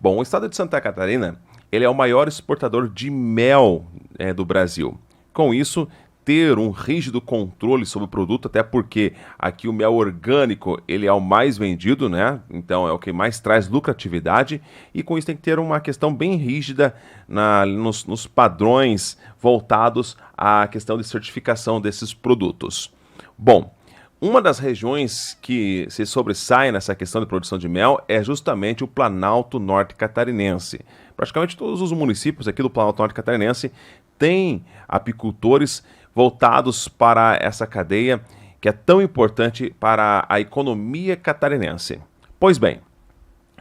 Bom, o estado de Santa Catarina, ele é o maior exportador de mel do Brasil. Com isso, ter um rígido controle sobre o produto, até porque aqui o mel orgânico, ele é o mais vendido, né? Então é o que mais traz lucratividade e com isso tem que ter uma questão bem rígida nos padrões voltados à questão de certificação desses produtos. Bom, uma das regiões que se sobressai nessa questão de produção de mel é justamente o Planalto Norte Catarinense. Praticamente todos os municípios aqui do Planalto Norte Catarinense têm apicultores voltados para essa cadeia que é tão importante para a economia catarinense. Pois bem,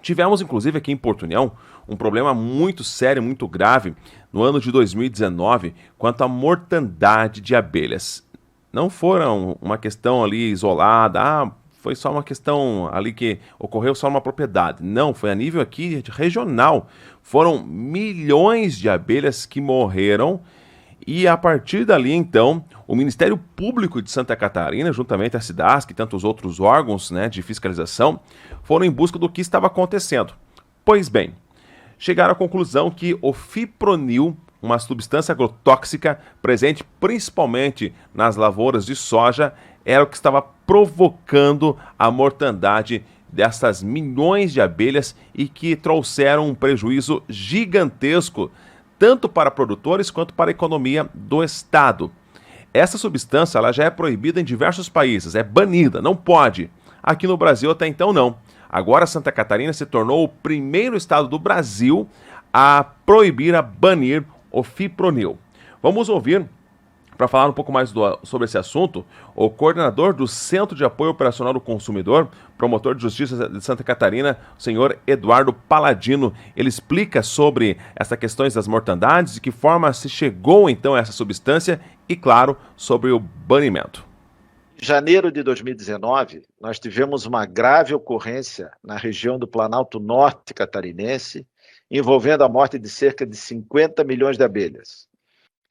tivemos inclusive aqui em Porto União um problema muito sério, muito grave no ano de 2019 quanto à mortandade de abelhas. Não foram uma questão ali isolada, foi só uma questão ali que ocorreu só numa propriedade. Não, foi a nível aqui regional. Foram milhões de abelhas que morreram e a partir dali, então, o Ministério Público de Santa Catarina, juntamente a SIDASC e tantos outros órgãos, né, de fiscalização, foram em busca do que estava acontecendo. Pois bem, chegaram à conclusão que o fipronil, uma substância agrotóxica presente principalmente nas lavouras de soja, era o que estava provocando a mortandade dessas milhões de abelhas e que trouxeram um prejuízo gigantesco tanto para produtores quanto para a economia do estado. Essa substância ela já é proibida em diversos países, é banida, não pode. Aqui no Brasil até então não. Agora Santa Catarina se tornou o primeiro estado do Brasil a proibir, a banir o fipronil. Vamos ouvir, para falar um pouco mais sobre esse assunto, o coordenador do Centro de Apoio Operacional do Consumidor, promotor de justiça de Santa Catarina, o senhor Eduardo Paladino. Ele explica sobre essas questões das mortandades, de que forma se chegou então a essa substância e, claro, sobre o banimento. Em janeiro de 2019, nós tivemos uma grave ocorrência na região do Planalto Norte Catarinense, envolvendo a morte de cerca de 50 milhões de abelhas.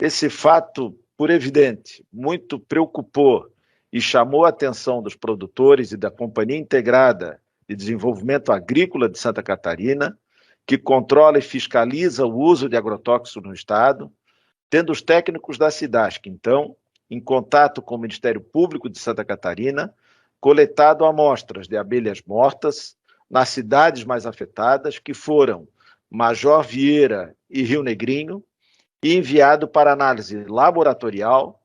Esse fato, por evidente, muito preocupou e chamou a atenção dos produtores e da Companhia Integrada de Desenvolvimento Agrícola de Santa Catarina, que controla e fiscaliza o uso de agrotóxicos no estado, tendo os técnicos da SIDASC, então, em contato com o Ministério Público de Santa Catarina, coletado amostras de abelhas mortas nas cidades mais afetadas, que foram Major Vieira e Rio Negrinho, e enviado para análise laboratorial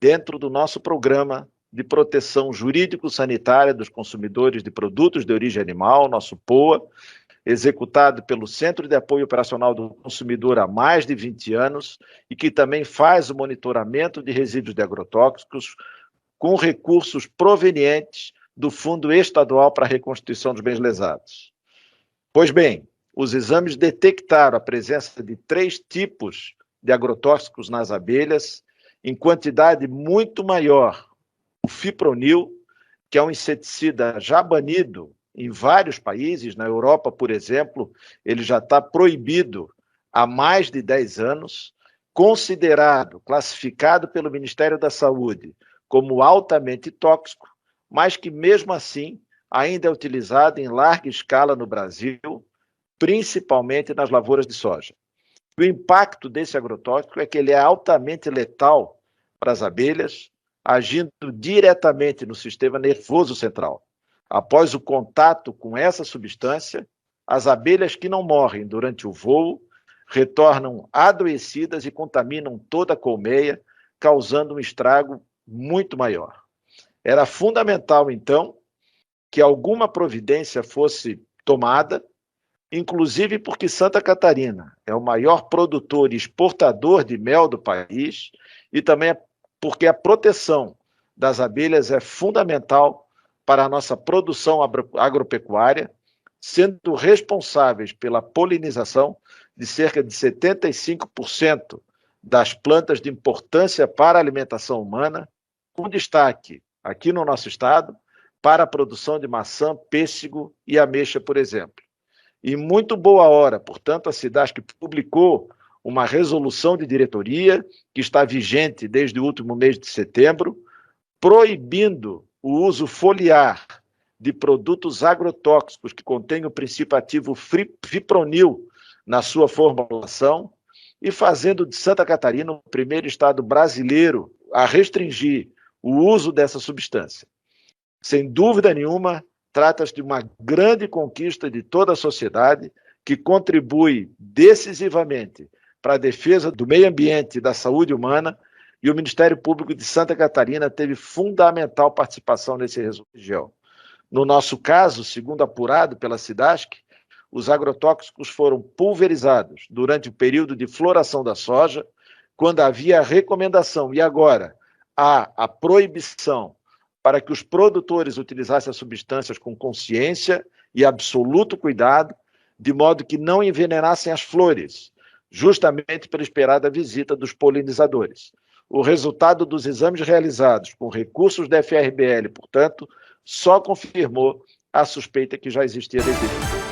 dentro do nosso programa de proteção jurídico-sanitária dos consumidores de produtos de origem animal, nosso POA, executado pelo Centro de Apoio Operacional do Consumidor há mais de 20 anos e que também faz o monitoramento de resíduos de agrotóxicos com recursos provenientes do Fundo Estadual para a Reconstituição dos Bens Lesados. Pois bem, os exames detectaram a presença de 3 tipos de agrotóxicos nas abelhas, em quantidade muito maior. O fipronil, que é um inseticida já banido em vários países, na Europa, por exemplo, ele já está proibido há mais de 10 anos, considerado, classificado pelo Ministério da Saúde como altamente tóxico, mas que mesmo assim ainda é utilizado em larga escala no Brasil, principalmente nas lavouras de soja. O impacto desse agrotóxico é que ele é altamente letal para as abelhas, agindo diretamente no sistema nervoso central. Após o contato com essa substância, as abelhas que não morrem durante o voo retornam adoecidas e contaminam toda a colmeia, causando um estrago muito maior. Era fundamental, então, que alguma providência fosse tomada, inclusive porque Santa Catarina é o maior produtor e exportador de mel do país e também porque a proteção das abelhas é fundamental para a nossa produção agropecuária, sendo responsáveis pela polinização de cerca de 75% das plantas de importância para a alimentação humana, com destaque aqui no nosso estado para a produção de maçã, pêssego e ameixa, por exemplo. E muito boa hora, portanto, a SIDASC publicou uma resolução de diretoria que está vigente desde o último mês de setembro, proibindo o uso foliar de produtos agrotóxicos que contêm o princípio ativo fipronil na sua formulação e fazendo de Santa Catarina o primeiro estado brasileiro a restringir o uso dessa substância. Sem dúvida nenhuma, trata-se de uma grande conquista de toda a sociedade que contribui decisivamente para a defesa do meio ambiente e da saúde humana, e o Ministério Público de Santa Catarina teve fundamental participação nesse região. No nosso caso, segundo apurado pela SIDASC, os agrotóxicos foram pulverizados durante o período de floração da soja, quando havia a recomendação, e agora há a proibição para que os produtores utilizassem as substâncias com consciência e absoluto cuidado, de modo que não envenenassem as flores, justamente pela esperada visita dos polinizadores. O resultado dos exames realizados com recursos da FRBL, portanto, só confirmou a suspeita que já existia desde